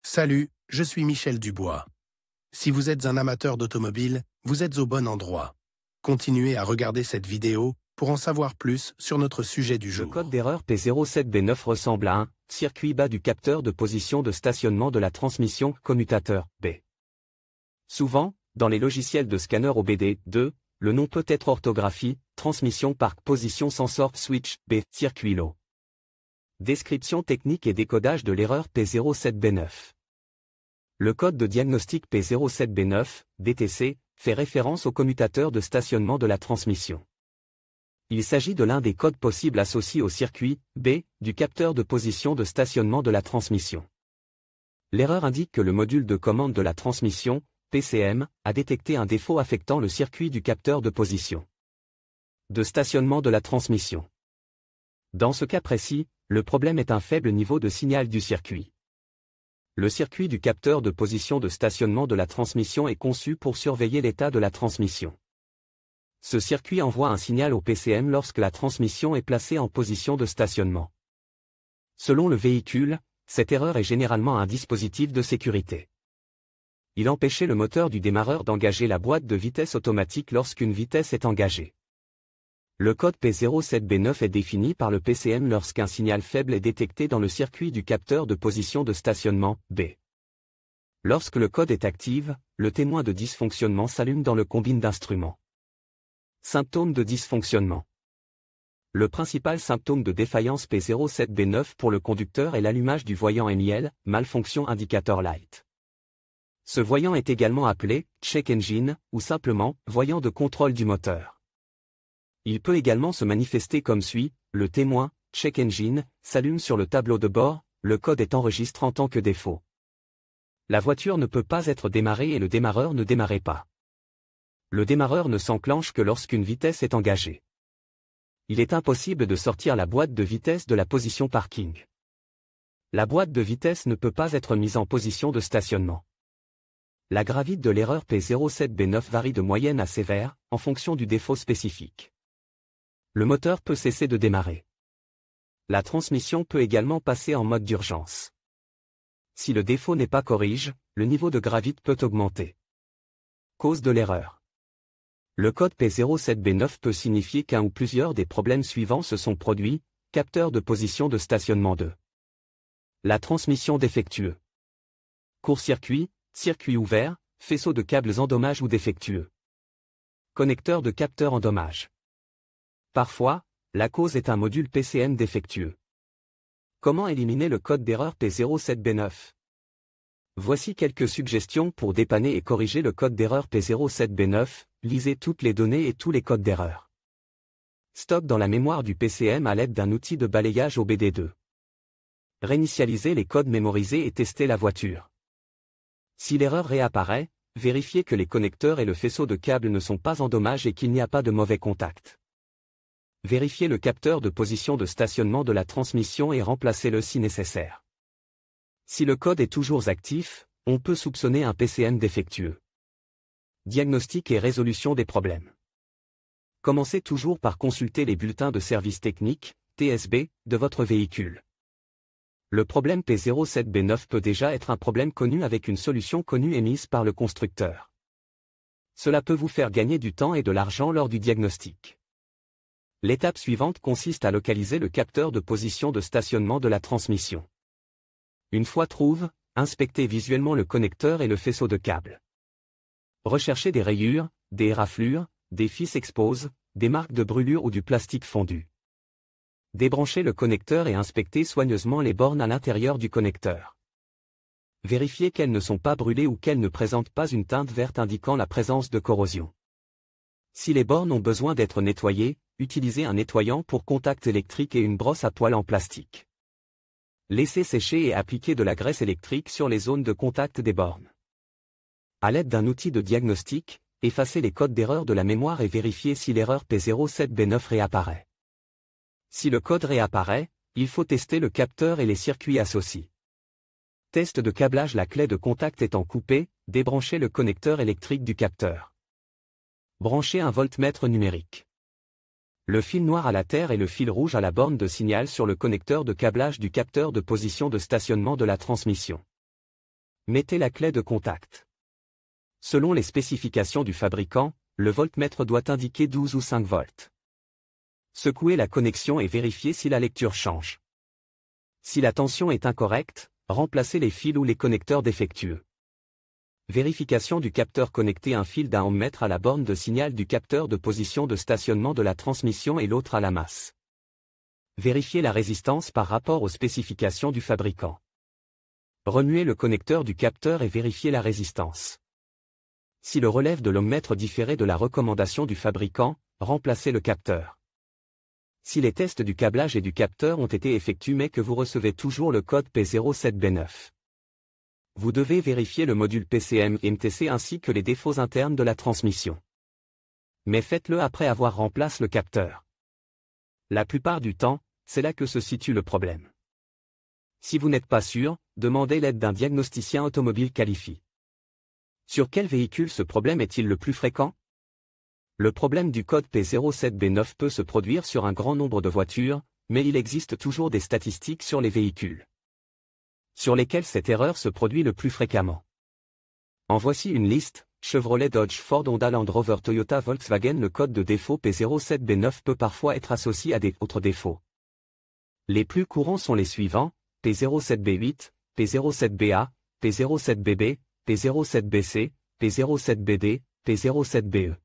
Salut, je suis Michel Dubois. Si vous êtes un amateur d'automobile, vous êtes au bon endroit. Continuez à regarder cette vidéo pour en savoir plus sur notre sujet du jour. Le code d'erreur P07B9 ressemble à un circuit bas du capteur de position de stationnement de la transmission commutateur B. Souvent, dans les logiciels de scanner OBD2, le nom peut être orthographie, transmission par position sensor switch B, circuit low. Description technique et décodage de l'erreur P07B9. Le code de diagnostic P07B9, DTC, fait référence au commutateur de stationnement de la transmission. Il s'agit de l'un des codes possibles associés au circuit B du capteur de position de stationnement de la transmission. L'erreur indique que le module de commande de la transmission, PCM, a détecté un défaut affectant le circuit du capteur de position de stationnement de la transmission. Dans ce cas précis, le problème est un faible niveau de signal du circuit. Le circuit du capteur de position de stationnement de la transmission est conçu pour surveiller l'état de la transmission. Ce circuit envoie un signal au PCM lorsque la transmission est placée en position de stationnement. Selon le véhicule, cette erreur est généralement un dispositif de sécurité. Il empêchait le moteur du démarreur d'engager la boîte de vitesse automatique lorsqu'une vitesse est engagée. Le code P07B9 est défini par le PCM lorsqu'un signal faible est détecté dans le circuit du capteur de position de stationnement B. Lorsque le code est actif, le témoin de dysfonctionnement s'allume dans le combine d'instruments. Symptômes de dysfonctionnement. Le principal symptôme de défaillance P07B9 pour le conducteur est l'allumage du voyant MIL, malfonction indicator light. Ce voyant est également appelé check engine ou simplement voyant de contrôle du moteur. Il peut également se manifester comme suit, le témoin, check engine, s'allume sur le tableau de bord, le code est enregistré en tant que défaut. La voiture ne peut pas être démarrée et le démarreur ne démarrait pas. Le démarreur ne s'enclenche que lorsqu'une vitesse est engagée. Il est impossible de sortir la boîte de vitesse de la position parking. La boîte de vitesse ne peut pas être mise en position de stationnement. La gravité de l'erreur P07B9 varie de moyenne à sévère, en fonction du défaut spécifique. Le moteur peut cesser de démarrer. La transmission peut également passer en mode d'urgence. Si le défaut n'est pas corrigé, le niveau de gravité peut augmenter. Cause de l'erreur. Le code P07B9 peut signifier qu'un ou plusieurs des problèmes suivants se sont produits, capteur de position de stationnement 2. La transmission défectueux. Court-circuit, circuit ouvert, faisceau de câbles endommagés ou défectueux. Connecteur de capteur endommagé. Parfois, la cause est un module PCM défectueux. Comment éliminer le code d'erreur P07B9? Voici quelques suggestions pour dépanner et corriger le code d'erreur P07B9, lisez toutes les données et tous les codes d'erreur. Stock dans la mémoire du PCM à l'aide d'un outil de balayage OBD2. Réinitialiser les codes mémorisés et tester la voiture. Si l'erreur réapparaît, vérifiez que les connecteurs et le faisceau de câbles ne sont pas endommagés et qu'il n'y a pas de mauvais contact. Vérifiez le capteur de position de stationnement de la transmission et remplacez-le si nécessaire. Si le code est toujours actif, on peut soupçonner un PCM défectueux. Diagnostic et résolution des problèmes. Commencez toujours par consulter les bulletins de service technique, TSB, de votre véhicule. Le problème P07B9 peut déjà être un problème connu avec une solution connue émise par le constructeur. Cela peut vous faire gagner du temps et de l'argent lors du diagnostic. L'étape suivante consiste à localiser le capteur de position de stationnement de la transmission. Une fois trouvé, inspectez visuellement le connecteur et le faisceau de câbles. Recherchez des rayures, des éraflures, des fils exposés, des marques de brûlure ou du plastique fondu. Débranchez le connecteur et inspectez soigneusement les bornes à l'intérieur du connecteur. Vérifiez qu'elles ne sont pas brûlées ou qu'elles ne présentent pas une teinte verte indiquant la présence de corrosion. Si les bornes ont besoin d'être nettoyées, utilisez un nettoyant pour contact électrique et une brosse à poils en plastique. Laissez sécher et appliquez de la graisse électrique sur les zones de contact des bornes. À l'aide d'un outil de diagnostic, effacez les codes d'erreur de la mémoire et vérifiez si l'erreur P07B9 réapparaît. Si le code réapparaît, il faut tester le capteur et les circuits associés. Test de câblage. La clé de contact étant coupée, débranchez le connecteur électrique du capteur. Branchez un voltmètre numérique. Le fil noir à la terre et le fil rouge à la borne de signal sur le connecteur de câblage du capteur de position de stationnement de la transmission. Mettez la clé de contact. Selon les spécifications du fabricant, le voltmètre doit indiquer 12 ou 5 volts. Secouez la connexion et vérifiez si la lecture change. Si la tension est incorrecte, remplacez les fils ou les connecteurs défectueux. Vérification du capteur. Connectez un fil d'un ohmmètre à la borne de signal du capteur de position de stationnement de la transmission et l'autre à la masse. Vérifiez la résistance par rapport aux spécifications du fabricant. Remuez le connecteur du capteur et vérifiez la résistance. Si le relève de l'ohmmètre différait de la recommandation du fabricant, remplacez le capteur. Si les tests du câblage et du capteur ont été effectués mais que vous recevez toujours le code P07B9, vous devez vérifier le module PCM et MTC ainsi que les défauts internes de la transmission. Mais faites-le après avoir remplacé le capteur. La plupart du temps, c'est là que se situe le problème. Si vous n'êtes pas sûr, demandez l'aide d'un diagnosticien automobile qualifié. Sur quel véhicule ce problème est-il le plus fréquent? Le problème du code P07B9 peut se produire sur un grand nombre de voitures, mais il existe toujours des statistiques sur les véhicules sur lesquels cette erreur se produit le plus fréquemment. En voici une liste: Chevrolet, Dodge, Ford, Honda, Land Rover, Toyota, Volkswagen. Le code de défaut P07B9 peut parfois être associé à d'autres défauts. Les plus courants sont les suivants: P07B8, P07BA, P07BB, P07BC, P07BD, P07BE.